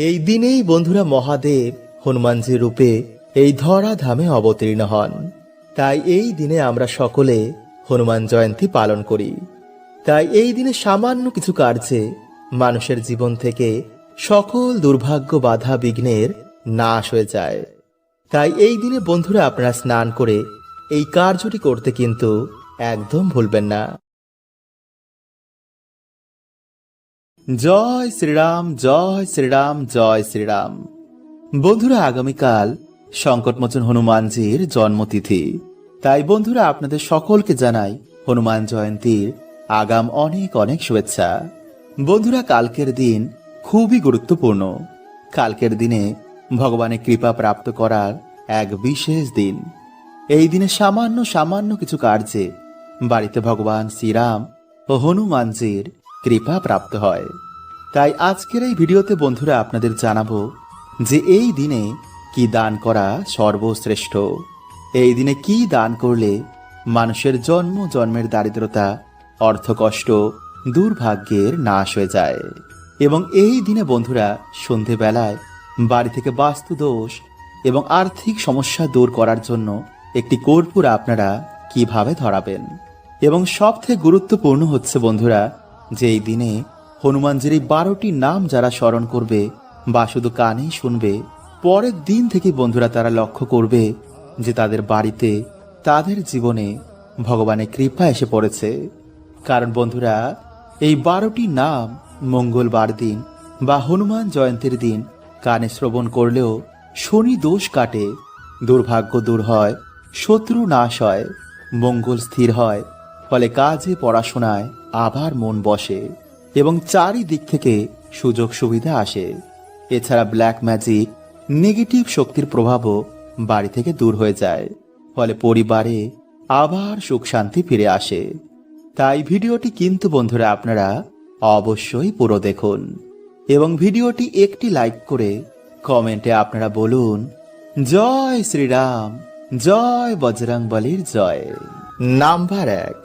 এই দিনেই বন্ধুরা মহাদেব হনুমানজি রূপে এই ধরা ধামে অবতীর্ণ হন। তাই এই দিনে আমরা সকলে হনুমান জয়ন্তী পালন করি। তাই এই দিনে সামান্য কিছু কার্যে মানুষের জীবন থেকে সকল দুর্ভাগ্য বাধা বিঘ্নের নাশ হয়ে যায়। তাই এই দিনে বন্ধুরা আপনারা স্নান করে এই কার্যটি করতে কিন্তু একদম ভুলবেন না। জয় শ্রীরাম, জয় শ্রীরাম, জয় শ্রীরাম। বন্ধুরা আগামীকাল সংকটমোচন হনুমানজির জন্মতিথি। তাই বন্ধুরা আপনাদের সকলকে জানাই হনুমান জয়ন্তীর আগাম অনেক অনেক শুভেচ্ছা। বন্ধুরা কালকের দিন খুবই গুরুত্বপূর্ণ। কালকের দিনে ভগবানের কৃপা প্রাপ্ত করার এক বিশেষ দিন। এই দিনে সামান্য কিছু কার্যে বাড়িতে ভগবান শ্রীরাম ও হনুমানজির কৃপা প্রাপ্ত হয়। তাই আজকের এই ভিডিওতে বন্ধুরা আপনাদের জানাবো যে এই দিনে কি দান করা সর্বশ্রেষ্ঠ, এই দিনে কি দান করলে মানুষের জন্ম জন্মের দারিদ্রতা, অর্থকষ্ট, দুর্ভাগ্যের নাশ হয়ে যায়। এবং এই দিনে বন্ধুরা সন্ধেবেলায় বাড়ি থেকে বাস্তু দোষ এবং আর্থিক সমস্যা দূর করার জন্য একটি কর্পূর আপনারা কিভাবে ধরাবেন। এবং সবথেকে গুরুত্বপূর্ণ হচ্ছে বন্ধুরা যে এই দিনে হনুমানজির এই 12টি নাম যারা স্মরণ করবে বা শুধু কানেই শুনবে, পরের দিন থেকে বন্ধুরা তারা লক্ষ্য করবে যে তাদের বাড়িতে, তাদের জীবনে ভগবানের কৃপা এসে পড়েছে। কারণ বন্ধুরা এই 12টি নাম মঙ্গলবার দিন বা হনুমান জয়ন্তীর দিন কানে শ্রবণ করলেও শনি দোষ কাটে, দুর্ভাগ্য দূর হয়, শত্রু নাশ হয়, মঙ্গল স্থির হয়, ফলে কাজে পড়াশোনায় আবার মন বসে এবং চারিদিক থেকে সুযোগ সুবিধা আসে। এছাড়া ব্ল্যাক ম্যাজিক, নেগেটিভ শক্তির প্রভাবও বাড়ি থেকে দূর হয়ে যায়, ফলে পরিবারে আবার সুখ শান্তি ফিরে আসে। তাই ভিডিওটি কিন্তু বন্ধুরা আপনারা অবশ্যই পুরো দেখুন এবং ভিডিওটি একটি লাইক করে কমেন্টে আপনারা বলুন জয় শ্রীরাম, জয় বজরংবলীর জয়। নাম্বার 1,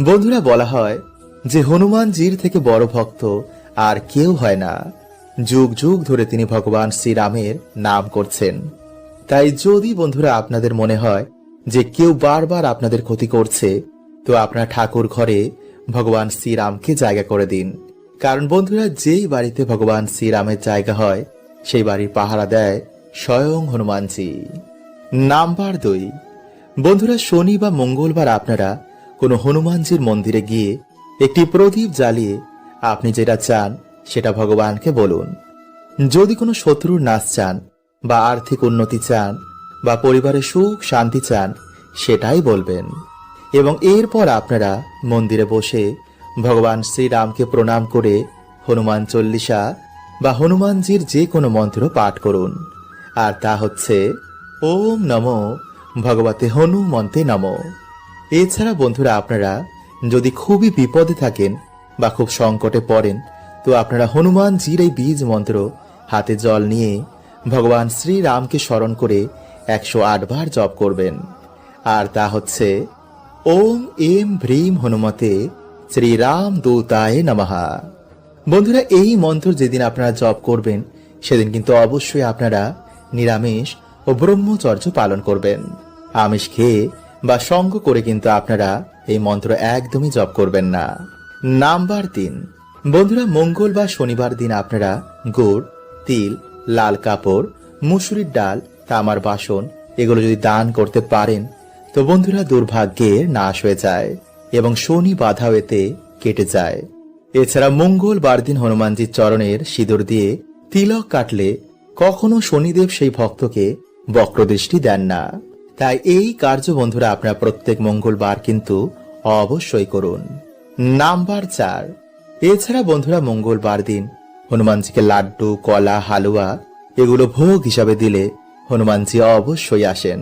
বন্ধুরা বলা হয় যে হনুমানজির থেকে বড় ভক্ত আর কেউ হয় না। যুগ যুগ ধরে তিনি ভগবান শ্রীরামের নাম করছেন। তাই যদি বন্ধুরা আপনাদের মনে হয় যে কেউ বারবার আপনাদের ক্ষতি করছে, তো আপনার ঠাকুর ঘরে ভগবান শ্রীরামকে জায়গা করে দিন। কারণ বন্ধুরা যেই বাড়িতে ভগবান শ্রীরামের জায়গা হয় সেই বাড়ির পাহারা দেয় স্বয়ং হনুমানজি। নাম্বার 2, বন্ধুরা শনি বা মঙ্গলবার আপনারা কোনো হনুমানজির মন্দিরে গিয়ে একটি প্রদীপ জ্বালিয়ে আপনি যেটা চান সেটা ভগবানকে বলুন। যদি কোনো শত্রুর নাশ চান বা আর্থিক উন্নতি চান বা পরিবারে সুখ শান্তি চান সেটাই বলবেন। এবং এরপর আপনারা মন্দিরে বসে ভগবান শ্রীরামকে প্রণাম করে হনুমান চল্লিশা বা হনুমানজির যে কোনো মন্ত্র পাঠ করুন। আর তা হচ্ছে ওম নমো ভগবতে হনুমন্তে নমো। এছাড়া বন্ধুরা আপনারা যদি খুবই বিপদে থাকেন বা খুব সংকটে পড়েন, তো আপনারা হনুমানজির এই বীজ মন্ত্র হাতে জল নিয়ে ভগবান শ্রীরামকে স্মরণ করে 108 বার জপ করবেন। আর তা হচ্ছে ওম এম ভ্রীম হনুমতে শ্রীরাম দূতায় নমঃ। বন্ধুরা এই মন্ত্র যেদিন আপনারা জপ করবেন সেদিন কিন্তু অবশ্যই আপনারা নিরামিষ ও ব্রহ্মচর্য পালন করবেন। আমিষ খেয়ে বা সঙ্গ করে কিন্তু আপনারা এই মন্ত্র একদমই জপ করবেন না। নাম্বার 3, বন্ধুরা মঙ্গল বা শনিবার দিন আপনারা গুড়, তিল, লাল কাপড়, মুসুরির ডাল, তামার বাসন এগুলো যদি দান করতে পারেন তো বন্ধুরা দুর্ভাগ্যের নাশ হয়ে যায় এবং শনি বাধাও এতে কেটে যায়। এছাড়া মঙ্গলবার দিন হনুমানজির চরণের সিঁদুর দিয়ে তিলক কাটলে কখনো শনিদেব সেই ভক্তকে বক্রদৃষ্টি দেন না। তাই এই কার্য বন্ধুরা আপনারা প্রত্যেক মঙ্গলবার কিন্তু অবশ্যই করুন। নাম্বার 4, এছাড়া বন্ধুরা মঙ্গলবার দিন হনুমানজিকে লাড্ডু, কলা, হালুয়া এগুলো ভোগ হিসাবে দিলে হনুমানজি অবশ্যই আসেন।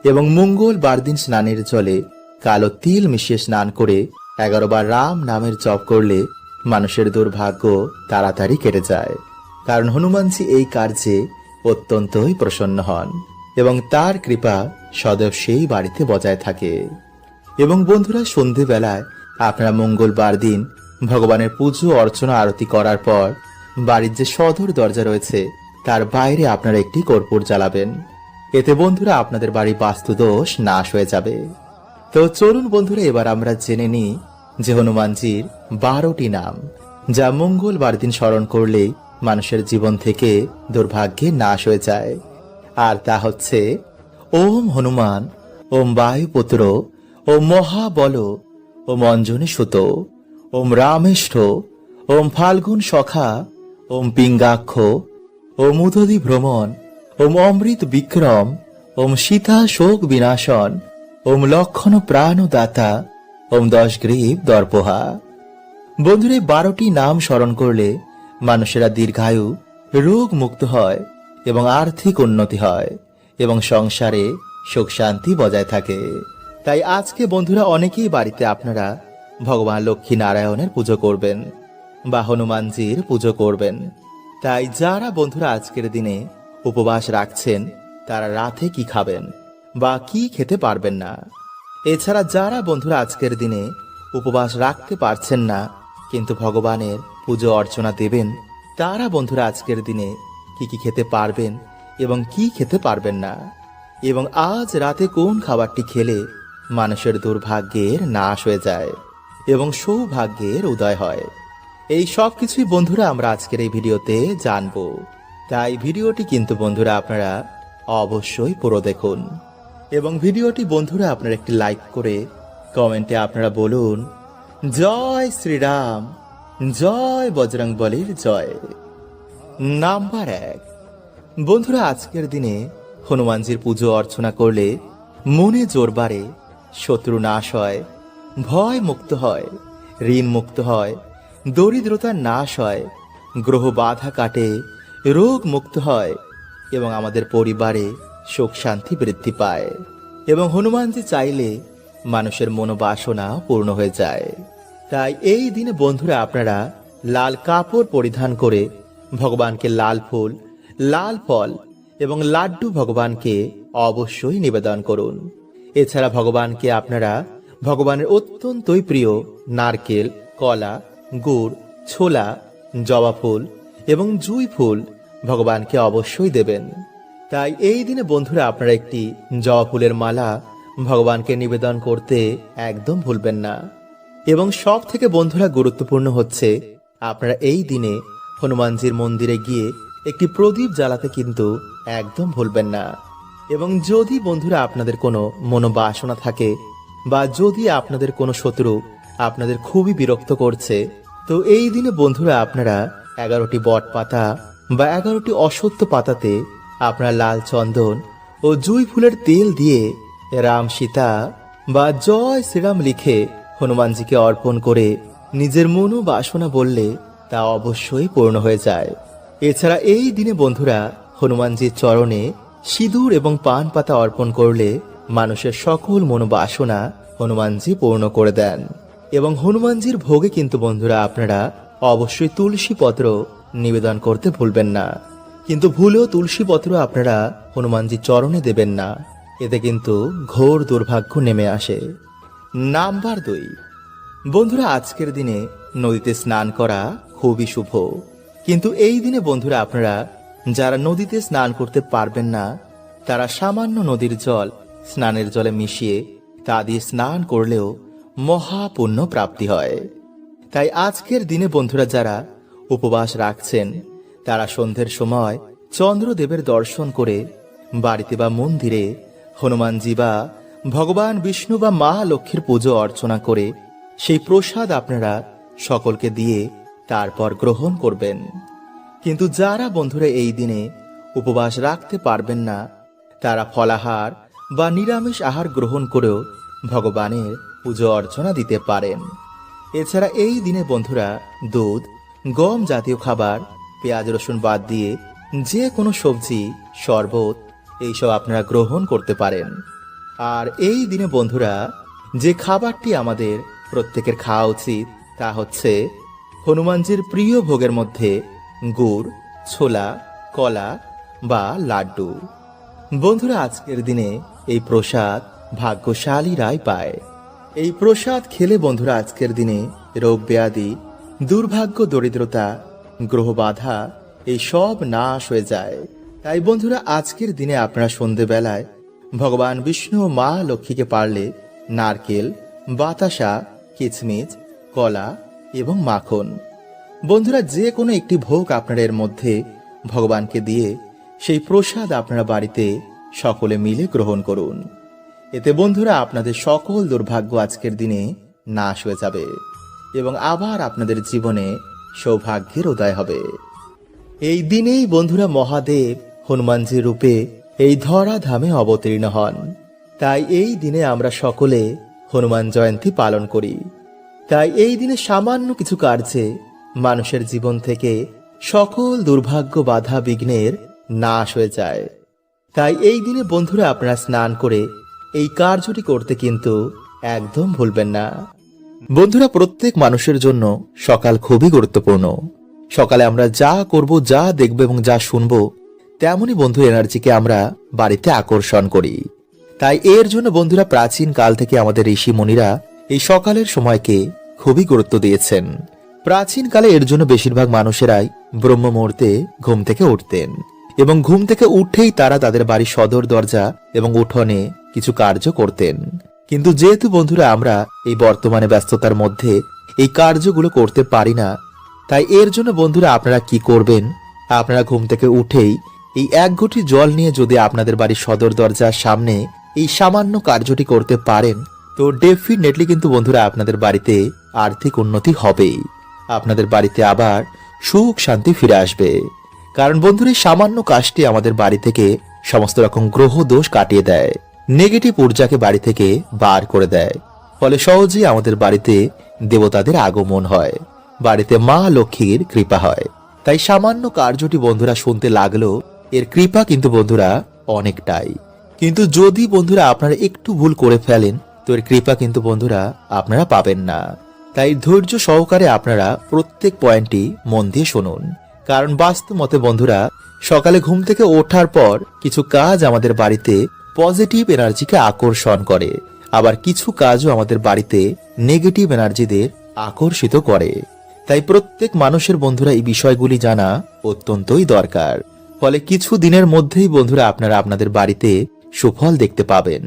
এবং মঙ্গলবার দিন স্নানের জলে কালো তিল মিশিয়ে স্নান করে 11 বার রাম নামের জপ করলে মানুষের দুর্ভাগ্য তাড়াতাড়ি কেটে যায়। কারণ হনুমানজি এই কার্যে অত্যন্তই প্রসন্ন হন এবং তার কৃপা সদৈব সেই বাড়িতে বজায় থাকে। এবং বন্ধুরা সন্ধেবেলায় আপনারা মঙ্গলবার দিন ভগবানের পুজো অর্চনা আরতি করার পর বাড়ির যে সদর দরজা রয়েছে তার বাইরে আপনারা একটি কর্পূর জ্বালাবেন। এতে বন্ধুরা আপনাদের বাড়ির বাস্তুদোষ নাশ হয়ে যাবে। তো চলুন বন্ধুরা, এবার আমরা জেনে নিই যে হনুমানজির 12টি নাম, যা মঙ্গলবার দিন স্মরণ করলে মানুষের জীবন থেকে দুর্ভাগ্যে নাশ হয়ে যায়। আর তা হচ্ছে ওম হনুমান, ওম বায়ুপুত্র, ওম মহাবল, ওম অঞ্জনী সুত, ওম রামেষ্ঠ, ওম ফাল্গুন সখা, ওম পিঙ্গাক্ষ, ওম উদধি ভ্রমণ, ওম অমৃত বিক্রম, ওম সীতা শোক বিনাশন, ওম লক্ষণ প্রাণদাতা, ওম দশগ্রীব দর্পহা। বন্ধুরা, 12টি নাম স্মরণ করলে মানুষেরা দীর্ঘায়ু, রোগ মুক্ত হয় এবং আর্থিক উন্নতি হয় এবং সংসারে সুখ শান্তি বজায় থাকে। তাই আজকে বন্ধুরা অনেকেই বাড়িতে আপনারা ভগবান লক্ষ্মী নারায়ণের পুজো করবেন বা হনুমানজির পুজো করবেন। তাই যারা বন্ধুরা আজকের দিনে উপবাস রাখছেন তারা রাতে কি খাবেন বা কি খেতে পারবেন না। এছাড়া যারা বন্ধুরা আজকের দিনে উপবাস রাখতে পারছেন না কিন্তু ভগবানের পুজো অর্চনা দেবেন, তারা বন্ধুরা আজকের দিনে কি কি খেতে পারবেন এবং কি খেতে পারবেন না, এবং আজ রাতে কোন খাবারটি খেলে মানুষের দুর্ভাগ্যের নাশ হয়ে যায় এবং সৌভাগ্যের উদয় হয়, এই সব কিছুই বন্ধুরা আমরা আজকের এই ভিডিওতে জানবো। তাই ভিডিওটি কিন্তু বন্ধুরা আপনারা অবশ্যই পুরো দেখুন এবং ভিডিওটি বন্ধুরা আপনারা একটি লাইক করে কমেন্টে আপনারা বলুন জয় শ্রীরাম, জয় বজরংবলীর জয়। নাম্বার 1, বন্ধুরা আজকের দিনে হনুমানজির পুজো অর্চনা করলে মনে জোর বাড়ে, শত্রু নাশ হয়, ভয় মুক্ত হয়, ঋণ মুক্ত হয়, দরিদ্রতার নাশ হয়, গ্রহ বাধা কাটে, রোগ মুক্ত হয় এবং আমাদের পরিবারে সুখ শান্তি বৃদ্ধি পায় এবং হনুমানজি চাইলে মানুষের মনোবাসনা পূর্ণ হয়ে যায়। তাই এই দিনে বন্ধুরা আপনারা লাল কাপড় পরিধান করে ভগবানকে লাল ফুল, লাল ফল এবং লাড্ডু ভগবানকে অবশ্যই নিবেদন করুন। এছাড়া ভগবানকে আপনারা ভগবানের অত্যন্তই প্রিয় নারকেল, কলা, গুড়, ছোলা, জবা ফুল এবং জুঁই ফুল ভগবানকে অবশ্যই দেবেন। তাই এই দিনে বন্ধুরা আপনারা একটি জবা ফুলের মালা ভগবানকে নিবেদন করতে একদম ভুলবেন না। এবং সব থেকে বন্ধুরা গুরুত্বপূর্ণ হচ্ছে আপনারা এই দিনে হনুমানজির মন্দিরে গিয়ে একটি প্রদীপ জ্বালাতে কিন্তু একদম ভুলবেন না। এবং যদি বন্ধুরা আপনাদের কোনো মনোবাসনা থাকে বা যদি আপনাদের কোনো শত্রু আপনাদের খুবই বিরক্ত করছে, তো এই দিনে বন্ধুরা আপনারা 11টি বট পাতা বা 11টি অশ্বত্থ পাতাতে আপনারা লাল চন্দন ও জুঁই ফুলের তেল দিয়ে রাম সীতা বা জয় শ্রীরাম লিখে হনুমানজিকে অর্পণ করে নিজের মনোবাসনা বললে তা অবশ্যই পূর্ণ হয়ে যায়। এছাড়া এই দিনে বন্ধুরা হনুমানজির চরণে সিঁদুর এবং পান পাতা অর্পণ করলে মানুষের সকল মনোবাসনা হনুমানজি পূর্ণ করে দেন। এবং হনুমানজির ভোগে কিন্তু বন্ধুরা আপনারা অবশ্যই তুলসী পত্র নিবেদন করতে ভুলবেন না, কিন্তু ভুলেও তুলসী পত্র আপনারা হনুমানজির চরণে দেবেন না, এতে কিন্তু ঘোর দুর্ভাগ্য নেমে আসে। নাম্বার 2, বন্ধুরা আজকের দিনে নদীতে স্নান করা খুবই শুভ, কিন্তু এই দিনে বন্ধুরা আপনারা যারা নদীতে স্নান করতে পারবেন না তারা সামান্য নদীর জল স্নানের জলে মিশিয়ে তা দিয়ে স্নান করলেও মহাপুণ্য প্রাপ্তি হয়। তাই আজকের দিনে বন্ধুরা যারা উপবাস রাখছেন তারা সন্ধ্যের সময় চন্দ্রদেবের দর্শন করে বাড়িতে বা মন্দিরে হনুমানজি বা ভগবান বিষ্ণু বা মা লক্ষ্মীর পুজো অর্চনা করে সেই প্রসাদ আপনারা সকলকে দিয়ে তারপর গ্রহণ করবেন। কিন্তু যারা বন্ধুরা এই দিনে উপবাস রাখতে পারবেন না তারা ফলাহার বা নিরামিষ আহার গ্রহণ করেও ভগবানের পুজো অর্চনা দিতে পারেন। এছাড়া এই দিনে বন্ধুরা দুধ, গম জাতীয় খাবার, পেঁয়াজ রসুন বাদ দিয়ে যে কোনো সবজি, শরবত এইসব আপনারা গ্রহণ করতে পারেন। আর এই দিনে বন্ধুরা যে খাবারটি আমাদের প্রত্যেকের খাওয়া উচিত তা হচ্ছে হনুমানজির প্রিয় ভোগের মধ্যে গুড়, ছোলা, কলা বা লাড্ডু। বন্ধুরা আজকের দিনে এই প্রসাদ ভাগ্যশালীরাই পায়। এই প্রসাদ খেলে বন্ধুরা আজকের দিনে রোগ ব্যাধি, দুর্ভাগ্য, দরিদ্রতা গ্রহ বাধা এই সব নাশ হয়ে যায়। তাই বন্ধুরা আজকের দিনে আপনারা সন্ধেবেলায় ভগবান বিষ্ণু ও মা লক্ষ্মীকে পারলে নারকেল, বাতাসা, কিচমিচ, কলা এবং মাখন বন্ধুরা যে কোনো একটি ভোগ আপনারা এর মধ্যে ভগবানকে দিয়ে সেই প্রসাদ আপনারা বাড়িতে সকলে মিলে গ্রহণ করুন। এতে বন্ধুরা আপনাদের সকল দুর্ভাগ্য আজকের দিনে নাশ হয়ে যাবে এবং আবার আপনাদের জীবনে সৌভাগ্যের উদয় হবে। এই দিনেই বন্ধুরা মহাদেব হনুমানজি রূপে এই ধরাধামে অবতীর্ণ হন। তাই এই দিনে আমরা সকলে হনুমান জয়ন্তী পালন করি। তাই এই দিনে সামান্য কিছু কার্যে মানুষের জীবন থেকে সকল দুর্ভাগ্য বাধা বিঘ্নের নাশ হয়ে যায়। তাই এই দিনে বন্ধুরা আপনারা স্নান করে এই কার্যটি করতে কিন্তু একদম ভুলবেন না। বন্ধুরা প্রত্যেক মানুষের জন্য সকাল খুবই গুরুত্বপূর্ণ। সকালে আমরা যা করব, যা দেখব এবং যা শুনব তেমনই বন্ধু এনার্জিকে আমরা বাড়িতে আকর্ষণ করি। তাই এর জন্য বন্ধুরা প্রাচীন কাল থেকে আমাদের ঋষি মুনিরা এই সকালের সময়কে খুবই গুরুত্ব দিয়েছেন। প্রাচীন কালে এর জন্য বেশিরভাগ মানুষেরাই ব্রহ্ম মুহূর্তে ঘুম থেকে উঠতেন এবং ঘুম থেকে উঠেই তারা তাদের বাড়ির সদর দরজা এবং উঠোনে কিছু কার্য করতেন। কিন্তু যেহেতু বন্ধুরা আমরা এই বর্তমানে ব্যস্ততার মধ্যে এই কার্যগুলো করতে পারি না, তাই এর জন্য বন্ধুরা আপনারা কি করবেন, আপনারা ঘুম থেকে উঠেই এই এক ঘটি জল নিয়ে যদি আপনাদের বাড়ির সদর দরজার সামনে এই সামান্য কার্যটি করতে পারেন, তো ডেফিনেটলি কিন্তু বন্ধুরা আপনাদের বাড়িতে আর্থিক উন্নতি হবেই। আপনাদের বাড়িতে আবার সুখ শান্তি ফিরে আসবে। কারণ বন্ধুরা এই সামান্য কাজটি আমাদের বাড়ি থেকে সমস্ত রকম গ্রহ দোষ কাটিয়ে দেয়, নেগেটিভ ঊর্জাকে বাড়ি থেকে বার করে দেয়। ফলে সহজেই আমাদের বাড়িতে দেবতাদের আগমন হয়, বাড়িতে মা লক্ষ্মীর কৃপা হয়। তাই সামান্য কার্যটি বন্ধুরা শুনতে লাগলো, এর কৃপা কিন্তু বন্ধুরা অনেকটাই। কিন্তু যদি বন্ধুরা আপনারা একটু ভুল করে ফেলেন, তো এর কৃপা কিন্তু বন্ধুরা আপনারা পাবেন না। তাই ধৈর্য সহকারে আপনারা প্রত্যেক পয়েন্টটি মন দিয়ে শুনুন। কারণ বাস্তব মতে বন্ধুরা সকালে ঘুম থেকে ওঠার পর কিছু কাজ আমাদের বাড়িতে পজিটিভ এনার্জিকে আকর্ষণ করে, আবার কিছু কাজও আমাদের বাড়িতে নেগেটিভ এনার্জিদের আকর্ষিত করে। তাই প্রত্যেক মানুষের বন্ধুরা এই বিষয়গুলি জানা অত্যন্তই দরকার। ফলে কিছু দিনের মধ্যেই বন্ধুরা আপনারা আপনাদের বাড়িতে সুফল দেখতে পাবেন।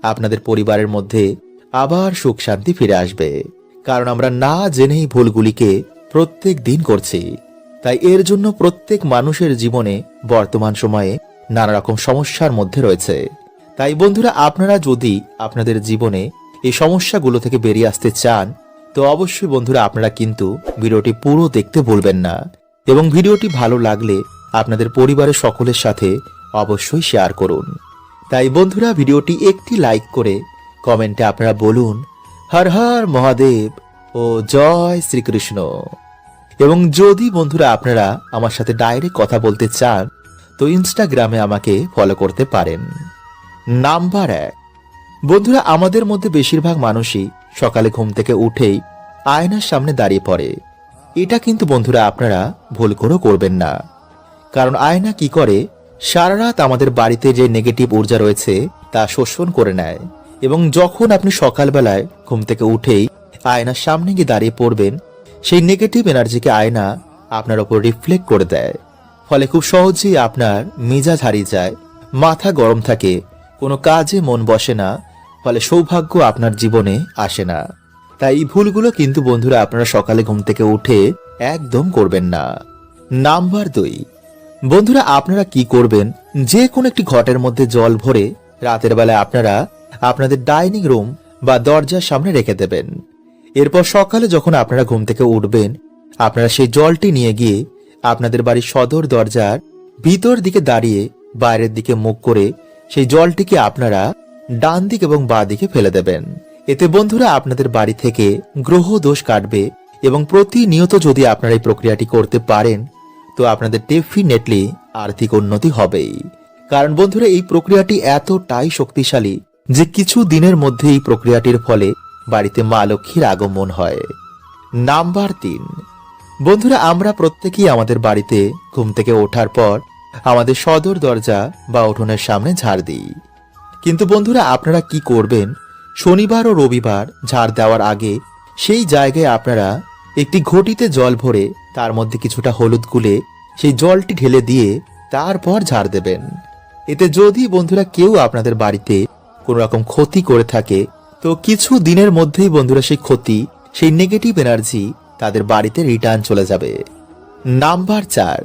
আপনাদের পরিবারের মধ্যে আবার সুখ শান্তি ফিরে আসবে। কারণ আমরা না জেনেই ভুলগুলিকে প্রত্যেক দিন করছি। তাই এর জন্য প্রত্যেক মানুষের জীবনে বর্তমান সময়ে নানা রকম সমস্যার মধ্যে রয়েছে। তাই বন্ধুরা আপনারা যদি আপনাদের জীবনে এই সমস্যাগুলো থেকে বেরিয়ে আসতে চান, তো অবশ্যই বন্ধুরা আপনারা কিন্তু ভিডিওটি পুরো দেখতে ভুলবেন না এবং ভিডিওটি ভালো লাগলে আপনাদের পরিবারের সকলের সাথে অবশ্যই শেয়ার করুন। তাই বন্ধুরা ভিডিওটি একটি লাইক করে কমেন্টে আপনারা বলুন হর হর মহাদেব ও জয় শ্রীকৃষ্ণ। এবং যদি বন্ধুরা আপনারা আমার সাথে ডাইরেক্ট কথা বলতে চান, তো ইনস্টাগ্রামে আমাকে ফলো করতে পারেন। নাম্বার 1, বন্ধুরা আমাদের মধ্যে বেশিরভাগ মানুষই সকালে ঘুম থেকে উঠেই আয়নার সামনে দাঁড়িয়ে পড়ে। এটা কিন্তু বন্ধুরা আপনারা ভুল করে করবেন না। কারণ আয়না কি করে, সারা রাত আমাদের বাড়িতে যে নেগেটিভ ঊর্জা রয়েছে তা শোষণ করে নেয় এবং যখন আপনি সকালবেলায় ঘুম থেকে উঠেই আয়নার সামনে গিয়ে দাঁড়িয়ে পড়বেন, সেই নেগেটিভ এনার্জিকে আয়না আপনার ওপর রিফ্লেক্ট করে দেয়। ফলে খুব সহজেই আপনার মেজাজ হারিয়ে যায়, মাথা গরম থাকে, কোনো কাজে মন বসে না, ফলে সৌভাগ্য আপনার জীবনে আসে না। তাই এই ভুলগুলো কিন্তু বন্ধুরা আপনারা সকালে ঘুম থেকে উঠে একদম করবেন না। নাম্বার 2, বন্ধুরা আপনারা কি করবেন, যে কোনো একটি ঘটের মধ্যে জল ভরে রাতের বেলায় আপনারা আপনাদের ডাইনিং রুম বা দরজার সামনে রেখে দেবেন। এরপর সকালে যখন আপনারা ঘুম থেকে উঠবেন, আপনারা সেই জলটি নিয়ে গিয়ে আপনাদের বাড়ির সদর দরজার ভিতর দিকে দাঁড়িয়ে বাইরের দিকে মুখ করে সেই জলটিকে আপনারা ডান দিক এবং বাঁ দিকে ফেলে দেবেন। এতে বন্ধুরা আপনাদের বাড়ি থেকে গ্রহ দোষ কাটবে এবং প্রতিনিয়ত যদি আপনারা এই প্রক্রিয়াটি করতে পারেন, তো আপনাদের ডেফিনেটলি আর্থিক উন্নতি হবেই। কারণ বন্ধুরা এই প্রক্রিয়াটি এতটাই শক্তিশালী যে কিছু দিনের মধ্যে এই প্রক্রিয়াটির ফলে বাড়িতে মা লক্ষ্মীর আগমন হয়। নাম্বার 3, বন্ধুরা আমরা প্রত্যেকেই আমাদের বাড়িতে ঘুম থেকে ওঠার পর আমাদের সদর দরজা বা উঠোনের সামনে ঝাড় দিই। কিন্তু বন্ধুরা আপনারা কি করবেন, শনিবার ও রবিবার ঝাড় দেওয়ার আগে সেই জায়গায় আপনারা একটি ঘটিতে জল ভরে তার মধ্যে কিছুটা হলুদ গুলে সেই জলটি ঢেলে দিয়ে তারপর ঝাড় দেবেন। এতে যদি বন্ধুরা কেউ আপনাদের বাড়িতে কোন রকম ক্ষতি করে থাকে, তো কিছু দিনের মধ্যেই বন্ধুরা সেই ক্ষতি, সেই নেগেটিভ এনার্জি তাদের বাড়িতে রিটার্ন চলে যাবে। নাম্বার 4,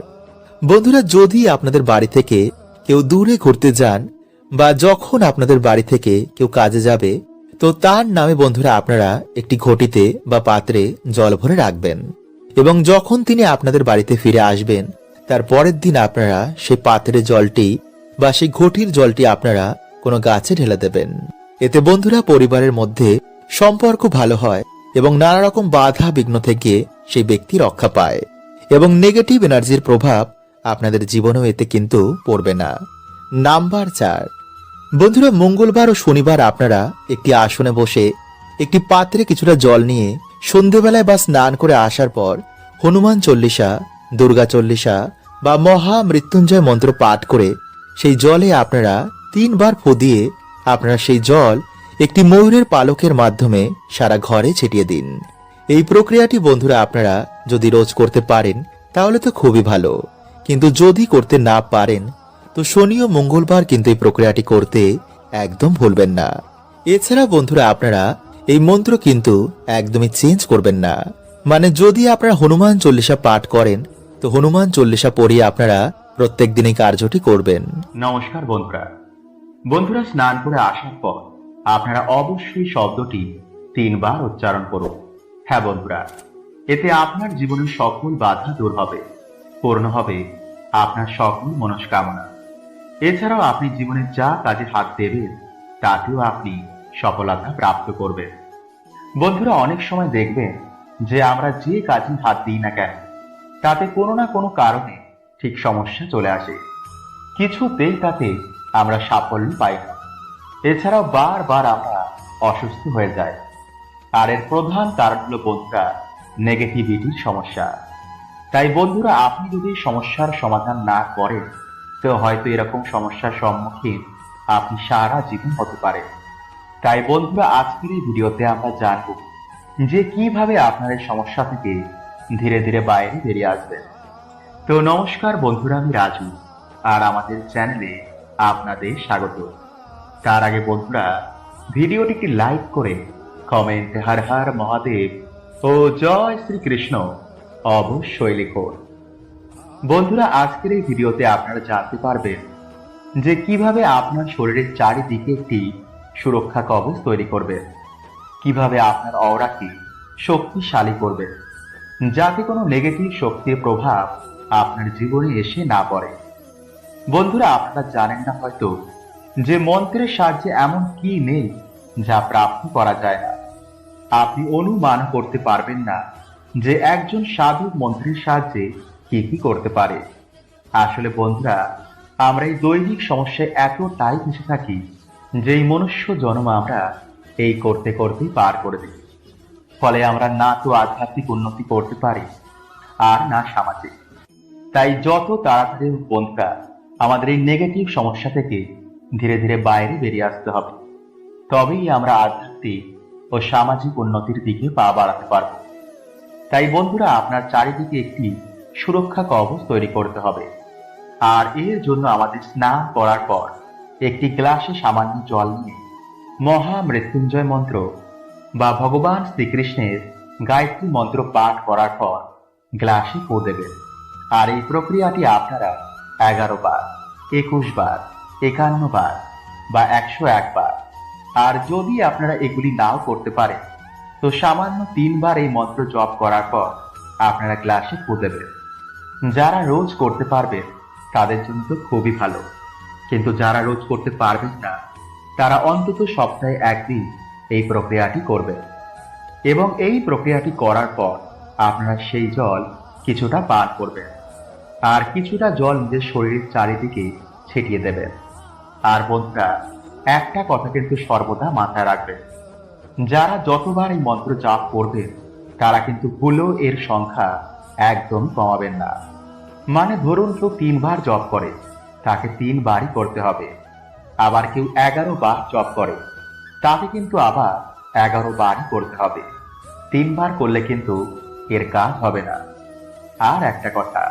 বন্ধুরা যদি আপনাদের বাড়ি থেকে কেউ দূরে ঘুরতে যান বা যখন আপনাদের বাড়ি থেকে কেউ কাজে যাবে, তো তার নামে বন্ধুরা আপনারা একটি ঘটিতে বা পাত্রে জল ভরে রাখবেন এবং যখন তিনি আপনাদের বাড়িতে ফিরে আসবেন তার পরের দিন আপনারা সেই পাত্রের জলটি বা সেই ঘটির জলটি আপনারা কোনো গাছে ঢেলে দেবেন। এতে বন্ধুরা পরিবারের মধ্যে সম্পর্ক ভালো হয় এবং নানা রকম বাধা বিঘ্ন থেকে সেই ব্যক্তি রক্ষা পায় এবং নেগেটিভ এনার্জির প্রভাব আপনাদের জীবনেও এতে কিন্তু পড়বে না। নাম্বার 4, বন্ধুরা মঙ্গলবার ও শনিবার আপনারা একটি আসনে বসে একটি পাত্রে কিছুটা জল নিয়ে সন্ধেবেলায় বা স্নান করে আসার পর হনুমান চল্লিশা, দুর্গা চল্লিশা বা মহা মৃত্যুঞ্জয় মন্ত্র পাঠ করে সেই জলে আপনারা 3 বার ফু দিয়ে আপনারা সেই জল একটি ময়ূরের পালকের মাধ্যমে সারা ঘরে ছিটিয়ে দিন। এই প্রক্রিয়াটি বন্ধুরা আপনারা যদি রোজ করতে পারেন তাহলে তো খুবই ভালো, কিন্তু যদি করতে না পারেন তো শনি ও মঙ্গলবার কিন্তু এই প্রক্রিয়াটি করতে একদম ভুলবেন না। এছাড়া বন্ধুরা আপনারা এই মন্ত্র কিন্তু একদমই চেঞ্জ করবেন না। মানে যদি আপনারা হনুমান চল্লিশা পাঠ করেন তো হনুমান চল্লিশা পড়িয়ে আপনারা প্রত্যেক দিন এই কার্যটি করবেন। নমস্কার বন্ধুরা স্নান করে আসার পর আপনারা অবশ্যই শব্দটি 3 বার উচ্চারণ করুন। হ্যাঁ বন্ধুরা, এতে আপনার জীবনের সকল বাধা দূর হবে, পূর্ণ হবে আপনার সকল মনস্কামনা। এছাড়াও আপনি জীবনে যা কাজে হাত দেবেন তাতেও আপনি সফলতা প্রাপ্ত করবেন। বন্ধুরা অনেক সময় দেখবেন যে আমরা যে কাজে হাত দিই না কেন তাতে কোনো না কোনো কারণে ঠিক সমস্যা চলে আসে, কিছুতেই তাতে আমরা সাফল্য পাই না। এছাড়াও বারবার আমরা অসুস্থ হয়ে যাই। আর এর প্রধান কারণ হলো বন্ধুরা নেগেটিভিটির সমস্যা। তাই বন্ধুরা আপনি যদি সমস্যার সমাধান না করেন তো হয়তো এরকম সমস্যার সম্মুখীন আপনি সারা জীবন হতে পারেন। তাই বন্ধুরা আজকের এই ভিডিওতে আমরা জানব যে কিভাবে আপনার এই সমস্যা থেকে ধীরে ধীরে বাইরে বেরিয়ে আসবেন। তো নমস্কার বন্ধুরা, আমি রাজু আর আমাদের চ্যানেলে আপনাদের স্বাগত। তার আগে বন্ধুরা ভিডিওটিকে লাইক করে কমেন্টে হর হর মহাদেব ও জয় শ্রীকৃষ্ণ অবশ্যই লিখুন। বন্ধুরা আজকের এই ভিডিওতে আপনারা জানতে পারবেন যে কিভাবে আপনার শরীরের চারিদিকে একটি সুরক্ষা কবচ তৈরি করবেন, কিভাবে আপনার অরাকে শক্তিশালী করবেন যাতে কোনো নেগেটিভ শক্তির প্রভাব আপনার জীবনে এসে না পড়ে। বন্ধুরা আপনারা জানেন না হয়তো যে মন্ত্রের সাহায্যে এমন কি নেই যা প্রাপ্ত করা যায় না। আপনি অনুমান করতে পারবেন না যে একজন সাধু মন্ত্রের সাহায্যে কি কি করতে পারে। আসলে বন্ধুরা আমরা এই দৈনিক সমস্যায় এতটাই ফেঁসে থাকি যে এই মনুষ্য জন্ম আমরা এই করতে করতেই পার করে দিই। ফলে আমরা না তো আধ্যাত্মিক উন্নতি করতে পারি আর না সামাজিক। তাই যত তাড়াতাড়ি বন্ধুরা আমাদের এই নেগেটিভ সমস্যা থেকে ধীরে ধীরে বাইরে বেরিয়ে আসতে হবে, তবেই আমরা আধ্যাত্মিক ও সামাজিক উন্নতির দিকে পা বাড়াতে পারব। তাই বন্ধুরা আপনার চারিদিকে একটি সুরক্ষা কবচ তৈরি করতে হবে। আর এর জন্য আমাদের স্নান করার পর একটি গ্লাসে সামান্য জল নিয়ে মহা মৃত্যুঞ্জয় মন্ত্র বা ভগবান শ্রীকৃষ্ণের গায়ত্রী মন্ত্র পাঠ করার পর গ্লাসে পো দেবেন। আর এই প্রক্রিয়াটি আপনারা 11 বার, 21 বার, 51 বার বা 101 বার, আর যদি আপনারা এগুলি নাও করতে পারেন তো সামান্য 3 বার এই মন্ত্র জপ করার পর আপনারা গ্লাসে পো দেবেন। যারা রোজ করতে পারবেন তাদের জন্য তো খুবই ভালো, কিন্তু যারা রোজ করতে পারবেন না তারা অন্তত সপ্তাহে একদিন এই প্রক্রিয়াটি করবেন এবং এই প্রক্রিয়াটি করার পর আপনারা সেই জল কিছুটা পান করবেন আর কিছুটা জল নিজের শরীরের চারিদিকে ছিটিয়ে দেবেন। আর বন্ধুরা একটা কথা কিন্তু সর্বদা মাথায় রাখবেন, যারা যতবার এই মন্ত্র জপ করবেন তারা কিন্তু ভুলেও এর সংখ্যা একদম কমাবেন না। মানে ধরুন কেউ 3 বার জপ করে তাকে 3 বারই করতে হবে, আবার কেউ 11 বার জপ করে তাকে কিন্তু আবার 11 বারই করতে হবে। 3 বার করলে কিন্তু এর কাজ হবে না। আর একটা কথা,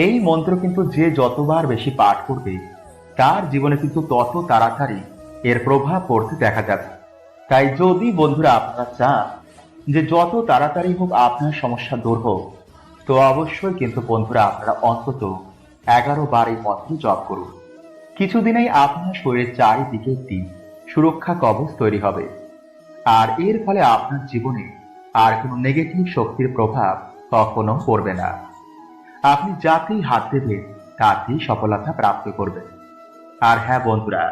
এই মন্ত্র কিন্তু যে যতবার বেশি পাঠ করবে তার জীবনে কিন্তু তত তাড়াতাড়ি এর প্রভাব পড়তে দেখা যাবে। তাই যদি বন্ধুরা আপনারা চান যে যত তাড়াতাড়ি হোক আপনার সমস্যা দূর হোক, তো অবশ্যই কিন্তু বন্ধুরা আপনারা অন্তত 11 বার এই মন্ত্র জপ করুন। কিছুদিনেই আপনার শরীরের চারিদিকে একটি সুরক্ষা কবচ তৈরি হবে, আর এর ফলে আপনার জীবনে আর কোনো নেগেটিভ শক্তির প্রভাব কখনো পড়বে না। আপনি যাতেই হাত দেবেন তাতেই সফলতা প্রাপ্ত করবেন। আর হ্যাঁ বন্ধুরা,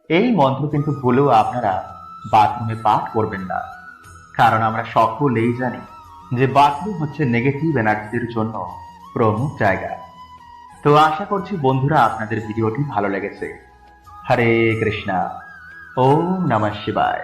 এই মন্ত্র কিন্তু ভুলেও আপনারা বাথরুমে পাঠ করবেন না, কারণ আমরা সকলেই জানি যে বাথরুম হচ্ছে নেগেটিভ এনার্জির জন্য প্রমুখ জায়গা। তো আশা করছি বন্ধুরা আপনাদের ভিডিওটি ভালো লেগেছে। হরে কৃষ্ণা, ওম নমঃ শিবায়।